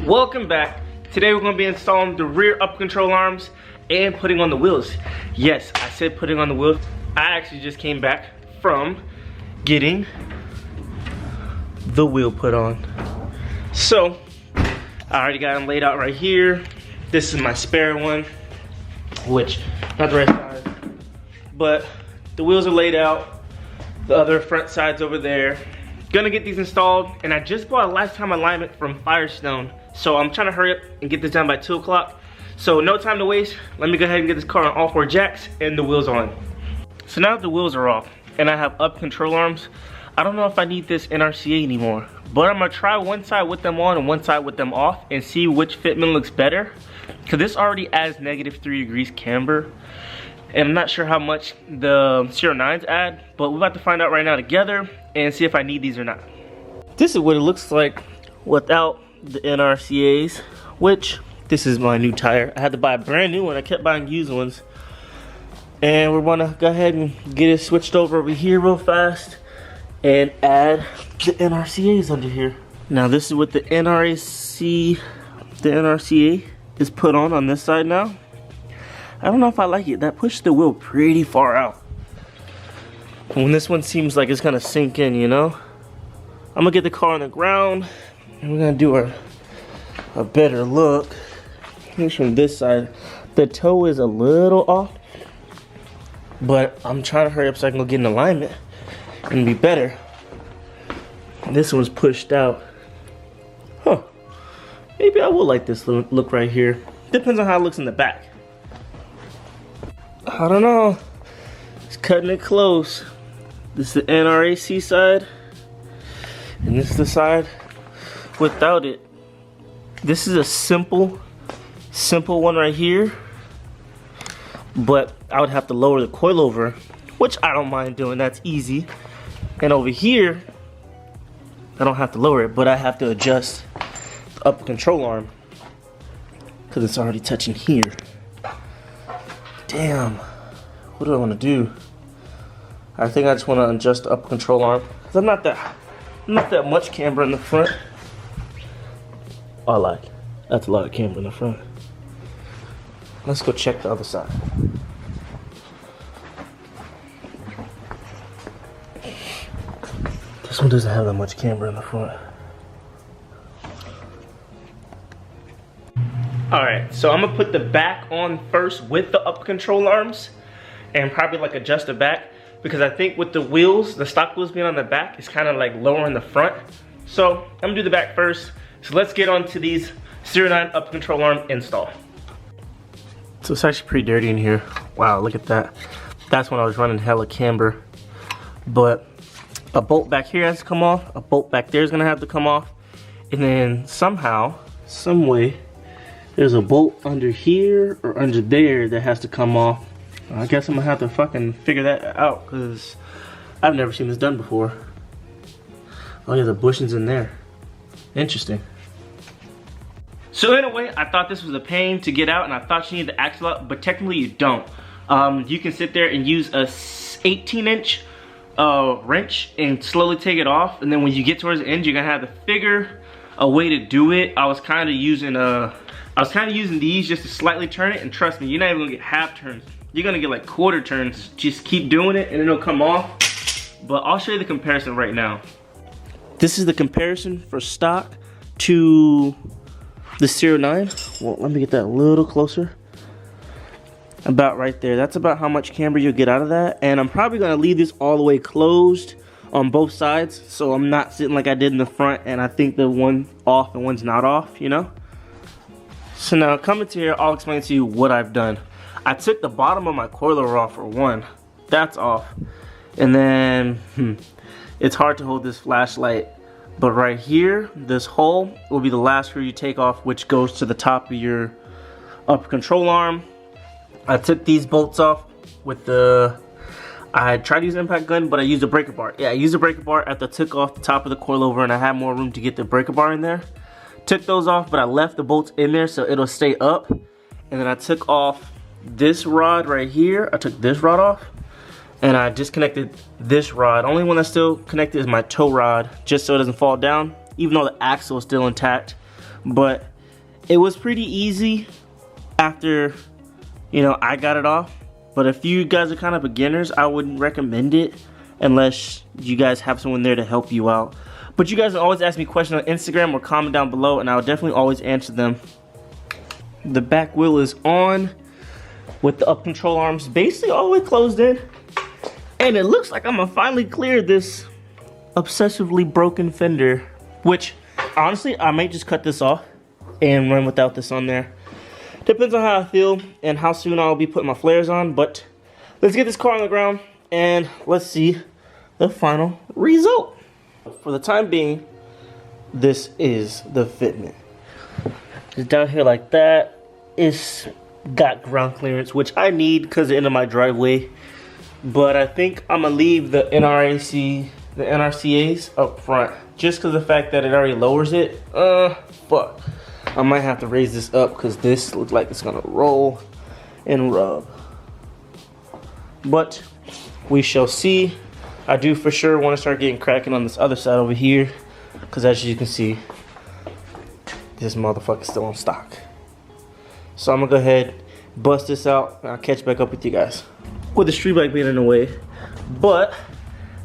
Welcome back. Today we're going to be installing the rear up control arms and putting on the wheels. Yes, I said putting on the wheels. I actually just came back from getting the wheel put on. So, I already got them laid out right here. This is my spare one, which, not the right side, but the wheels are laid out. The other front side's over there. Gonna get these installed, and I just bought a lifetime alignment from Firestone. So I'm trying to hurry up and get this done by 2 o'clock. So no time to waste. Let me go ahead and get this car on all 4 jacks and the wheels on. So now that the wheels are off and I have up control arms, I don't know if I need this NRCA anymore. But I'm gonna try one side with them on and one side with them off and see which fitment looks better. Cause this already adds -3 degrees camber. And I'm not sure how much the Serial9s add, but we're about to find out right now together and see if I need these or not. This is what it looks like without the NRCAs, which this is my new tire. I had to buy a brand new one. I kept buying used ones. And we're gonna go ahead and get it switched over here real fast and add the NRCAs under here. Now this is what the NRCA is put on this side now. I don't know if I like it. That pushed the wheel pretty far out. When this one seems like it's gonna sink in, you know? I'm gonna get the car on the ground and we're gonna do a better look. Here's from this side. The toe is a little off, but I'm trying to hurry up so I can go get an alignment and be better. This one's pushed out. Huh. Maybe I will like this look right here. Depends on how it looks in the back. I don't know. It's cutting it close. This is the NRAC side, and this is the side without it. This is a simple one right here, but I would have to lower the coilover, which I don't mind doing. That's easy. And over here, I don't have to lower it, but I have to adjust the upper control arm because it's already touching here. Damn, what do I want to do? I think I just want to adjust the upper control arm because I'm not that much camber in the front. Oh, I like. That's a lot of camber in the front. Let's go check the other side. This one doesn't have that much camber in the front. Alright, so I'm gonna put the back on first with the up control arms and probably like adjust the back because I think with the wheels, the stock wheels being on the back, it's kind of like lower in the front. So I'm gonna do the back first. So let's get on to these Serial9 up control arm install. So it's actually pretty dirty in here. Wow, look at that. That's when I was running hella camber. But a bolt back here has to come off, a bolt back there is gonna have to come off, and then somehow, some way, there's a bolt under here or under there that has to come off. I guess I'm gonna have to fucking figure that out because I've never seen this done before. Oh yeah, the bushings in there. Interesting. So anyway, I thought this was a pain to get out and I thought you needed the axle out, but technically you don't. You can sit there and use a 18-inch wrench and slowly take it off, and then when you get towards the end, you're gonna have to figure a way to do it. I was kind of using these just to slightly turn it, and trust me, you're not even gonna get half turns. You're gonna get like quarter turns. Just keep doing it and it'll come off. But I'll show you the comparison right now. This is the comparison for stock to the Serial9. Well, let me get that a little closer. About right there. That's about how much camber you'll get out of that. And I'm probably gonna leave this all the way closed on both sides, so I'm not sitting like I did in the front and I think the one off and one's not off, you know? So now coming to here, I'll explain to you what I've done. I took the bottom of my coilover off for one. That's off. And then, it's hard to hold this flashlight. But right here, this hole will be the last screw you take off, which goes to the top of your upper control arm. I took these bolts off with I tried to use an impact gun, but I used a breaker bar. Yeah, I used a breaker bar after I took off the top of the coilover and I had more room to get the breaker bar in there. Took those off, but I left the bolts in there so it'll stay up. And then I took off this rod right here. I took this rod off and I disconnected this rod. Only one that's still connected is my tow rod, just so it doesn't fall down, even though the axle is still intact. but it was pretty easy after, you know, I got it off. But if you guys are kind of beginners, I wouldn't recommend it unless you guys have someone there to help you out. But you guys can always ask me questions on Instagram or comment down below, and I'll definitely always answer them. The back wheel is on with the up control arms basically all the way closed in. And it looks like I'm gonna finally clear this obsessively broken fender, which honestly, I might just cut this off and run without this on there. Depends on how I feel and how soon I'll be putting my flares on, but let's get this car on the ground and let's see the final result. For the time being, this is the Fitment. It's down here like that. It's got ground clearance, which I need because of the end of my driveway. But I think I'm gonna leave the NRCAs up front just because of the fact that it already lowers it. But I might have to raise this up because this looks like it's gonna roll and rub. But we shall see. I do for sure want to start getting cracking on this other side over here because as you can see, this motherfucker's still on stock. So I'm gonna go ahead, bust this out, and I'll catch back up with you guys. With the street bike being in the way, but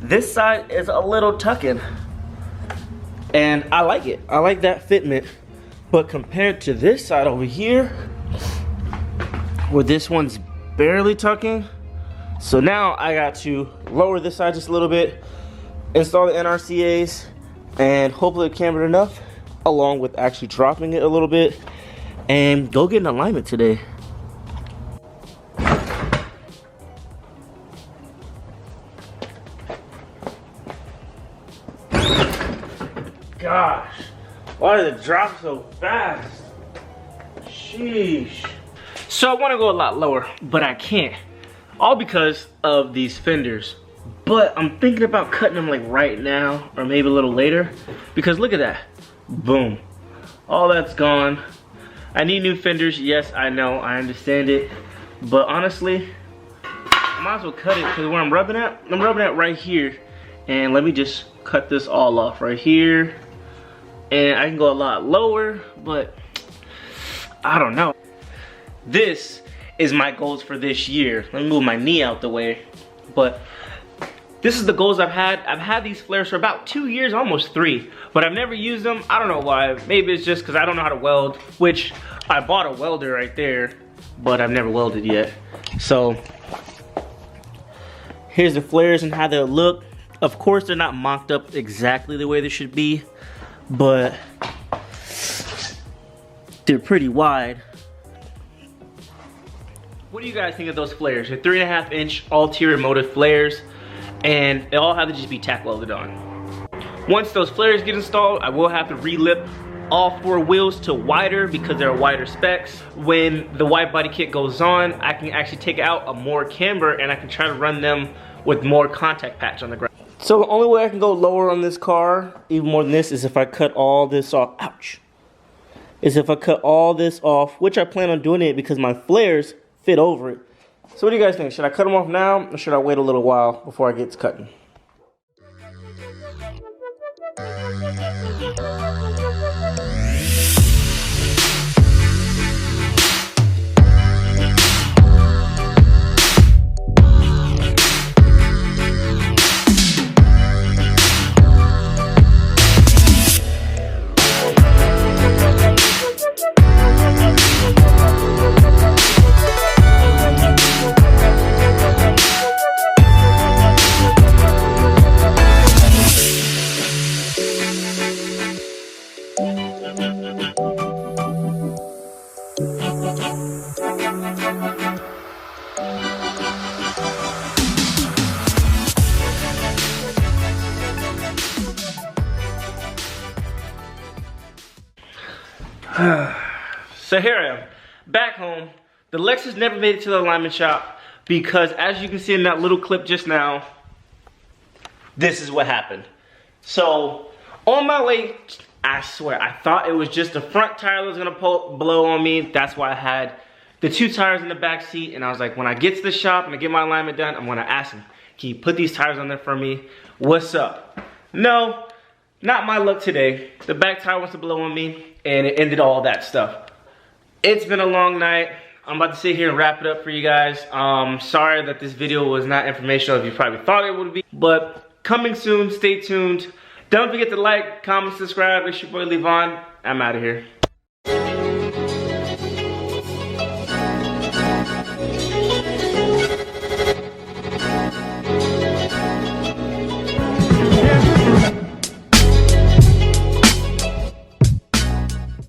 this side is a little tucking, and I like it. I like that fitment, but compared to this side over here, where this one's barely tucking, so now I got to lower this side just a little bit, install the NRCAs, and hopefully camber it enough, along with actually dropping it a little bit, and go get an alignment today. Gosh, why did it drop so fast? Sheesh. So I want to go a lot lower, but I can't. All because of these fenders. But I'm thinking about cutting them like right now or maybe a little later. Because look at that. Boom. All that's gone. I need new fenders. Yes, I know. I understand it. But honestly, I might as well cut it because where I'm rubbing at right here. And let me just cut this all off right here. And I can go a lot lower, but I don't know. This is my goals for this year. Let me move my knee out the way. But this is the goals I've had. I've had these flares for about 2 years, almost 3, but I've never used them. I don't know why. Maybe it's just because I don't know how to weld, which I bought a welder right there, but I've never welded yet. So here's the flares and how they'll look. Of course, they're not mocked up exactly the way they should be, but they're pretty wide. What do you guys think of those flares? They're 3.5 inch ulterior motive flares, and they all have to just be tack welded on. Once those flares get installed, I will have to re-lip all 4 wheels to wider because they're wider specs. When the wide body kit goes on, I can actually take out a more camber and I can try to run them with more contact patch on the ground. So the only way I can go lower on this car, even more than this, is if I cut all this off. Ouch. Is if I cut all this off, which I plan on doing it because my flares fit over it. So what do you guys think? Should I cut them off now or should I wait a little while before I get to cutting? So here I am, back home. The Lexus never made it to the alignment shop because as you can see in that little clip just now, this is what happened. So on my way, I swear, I thought it was just the front tire that was gonna blow on me. That's why I had the 2 tires in the back seat, and I was like, when I get to the shop and I get my alignment done, I'm gonna ask him, can you put these tires on there for me? What's up? No, not my luck today. The back tire wants to blow on me, and it ended all that stuff. It's been a long night. I'm about to sit here and wrap it up for you guys. Sorry that this video was not informational as you probably thought it would be, but coming soon, stay tuned. Don't forget to like, comment, subscribe. It's your boy Levon. I'm out of here.